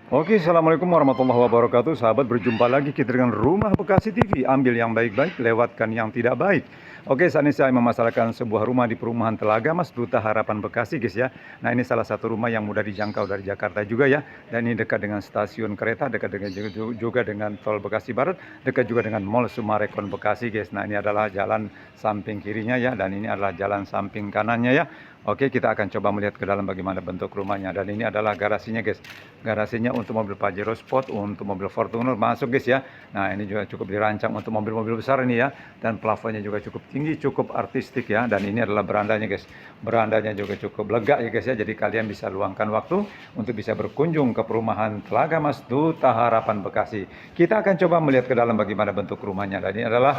Oke, Assalamualaikum warahmatullahi wabarakatuh. Sahabat, berjumpa lagi kita dengan Rumah Bekasi TV. Ambil yang baik-baik, lewatkan yang tidak baik. Oke, saat ini saya memasarkan sebuah rumah di perumahan Telaga Mas, Duta Harapan Bekasi guys ya. Nah, ini salah satu rumah yang mudah dijangkau dari Jakarta juga ya. Dan ini dekat dengan stasiun kereta, dekat dengan juga dengan tol Bekasi Barat, dekat juga dengan Mall Sumarekon Bekasi guys. Nah, ini adalah jalan samping kirinya ya, dan ini adalah jalan samping kanannya ya. Oke, kita akan coba melihat ke dalam bagaimana bentuk rumahnya. Dan ini adalah garasinya guys. Garasinya untuk mobil Pajero Sport, untuk mobil Fortuner masuk guys ya. Nah, ini juga cukup dirancang untuk mobil-mobil besar ini ya. Dan plafonnya juga cukup tinggi, cukup artistik ya. Dan ini adalah berandanya guys. Berandanya juga cukup lega ya guys ya. Jadi kalian bisa luangkan waktu untuk bisa berkunjung ke perumahan Telaga Mas, Duta Harapan Bekasi. Kita akan coba melihat ke dalam bagaimana bentuk rumahnya. Dan ini adalah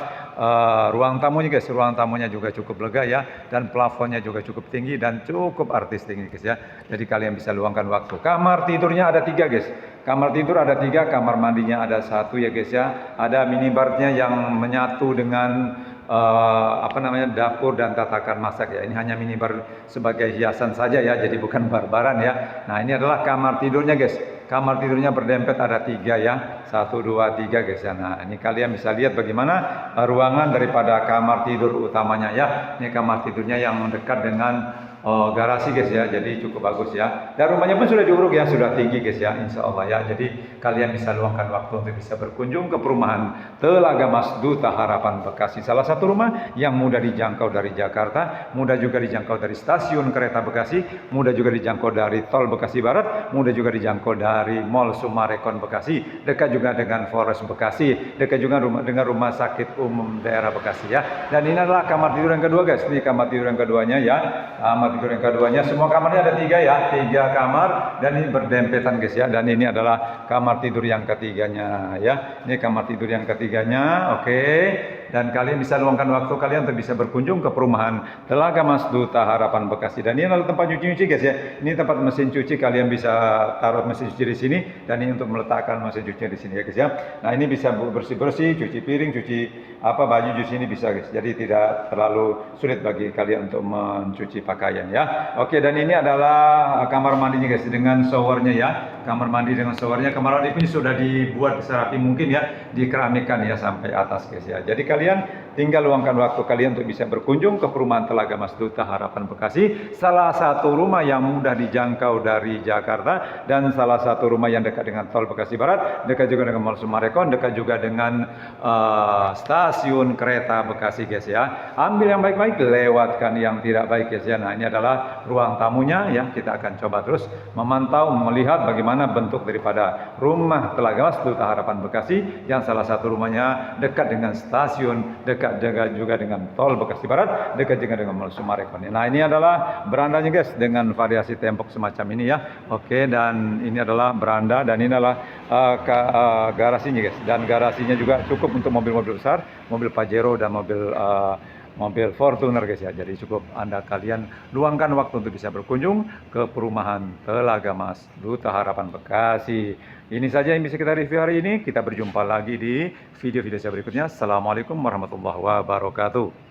ruang tamunya guys. Ruang tamunya juga cukup lega ya. Dan plafonnya juga cukup tinggi dan cukup artistik guys ya. Jadi kalian bisa luangkan waktu. Kamar tidurnya ada 3 guys. Kamar tidur ada 3, kamar mandinya ada 1 ya guys ya. Ada minibarnya yang menyatu dengan dapur dan tatakan masak ya. Ini hanya minibar sebagai hiasan saja ya, jadi bukan barbaran ya. Nah, ini adalah kamar tidurnya guys. Kamar tidurnya berdempet ada 3 ya, 1, 2, 3 guys ya. Nah, ini kalian bisa lihat bagaimana ruangan daripada kamar tidur utamanya ya. Ini kamar tidurnya yang dekat dengan garasi guys ya, jadi cukup bagus ya. Dan rumahnya pun sudah diuruk ya, sudah tinggi guys ya, insya Allah ya. Jadi kalian bisa luangkan waktu untuk bisa berkunjung ke perumahan Telaga Mas, Duta Harapan Bekasi. Salah satu rumah yang mudah dijangkau dari Jakarta, mudah juga dijangkau dari stasiun kereta Bekasi, mudah juga dijangkau dari tol Bekasi Barat, mudah juga dijangkau dari Mall Sumarekon Bekasi, dekat juga dengan Forest Bekasi, dekat juga dengan Rumah Sakit Umum Daerah Bekasi ya. Dan ini adalah kamar tidur yang kedua guys. Ini kamar tidur yang keduanya ya. Kamar tidur yang keduanya, semua kamarnya ada 3 ya, 3 kamar dan ini berdempetan guys ya. Dan ini adalah kamar tidur yang ketiganya ya. Ini kamar tidur yang ketiganya, oke. Dan kalian bisa luangkan waktu kalian untuk bisa berkunjung ke perumahan Telaga Mas, Duta Harapan Bekasi. Dan ini adalah tempat cuci-cuci guys ya. Ini tempat mesin cuci, kalian bisa taruh mesin cuci di sini. Dan ini untuk meletakkan mesin cuci di sini ya guys ya. Nah, ini bisa bersih-bersih, cuci piring, cuci baju di sini bisa guys. Jadi tidak terlalu sulit bagi kalian untuk mencuci pakaian ya. Oke, dan ini adalah kamar mandinya guys dengan showernya ya. Kamar mandi dengan showernya. Kamar mandi ini sudah dibuat serapi mungkin ya, dikeramikan ya sampai atas guys ya. Jadi kalian tinggal luangkan waktu kalian untuk bisa berkunjung ke perumahan Telaga Mas, Duta Harapan Bekasi. Salah satu rumah yang mudah dijangkau dari Jakarta dan salah satu rumah yang dekat dengan tol Bekasi Barat, dekat juga dengan Mall Sumarekon, dekat juga dengan stasiun kereta Bekasi guys ya. Ambil yang baik-baik, lewatkan yang tidak baik guys ya. Nah, ini adalah ruang tamunya ya. Kita akan coba terus memantau, melihat bagaimana bentuk daripada rumah Telaga Mas, Duta Harapan Bekasi yang salah satu rumahnya dekat dengan stasiun, dekat juga dengan tol Bekasi Barat, dekat juga dengan Mall Sumarekon. Nah, ini adalah berandanya guys dengan variasi tembok semacam ini ya. Oke, dan ini adalah beranda dan ini adalah garasinya guys. Dan garasinya juga cukup untuk mobil-mobil besar, mobil Pajero dan mobil Fortuner guys ya. Jadi cukup kalian luangkan waktu untuk bisa berkunjung ke perumahan Telaga Mas, Duta Harapan Bekasi. Ini saja yang bisa kita review hari ini. Kita berjumpa lagi di video-video saya berikutnya. Assalamualaikum warahmatullahi wabarakatuh.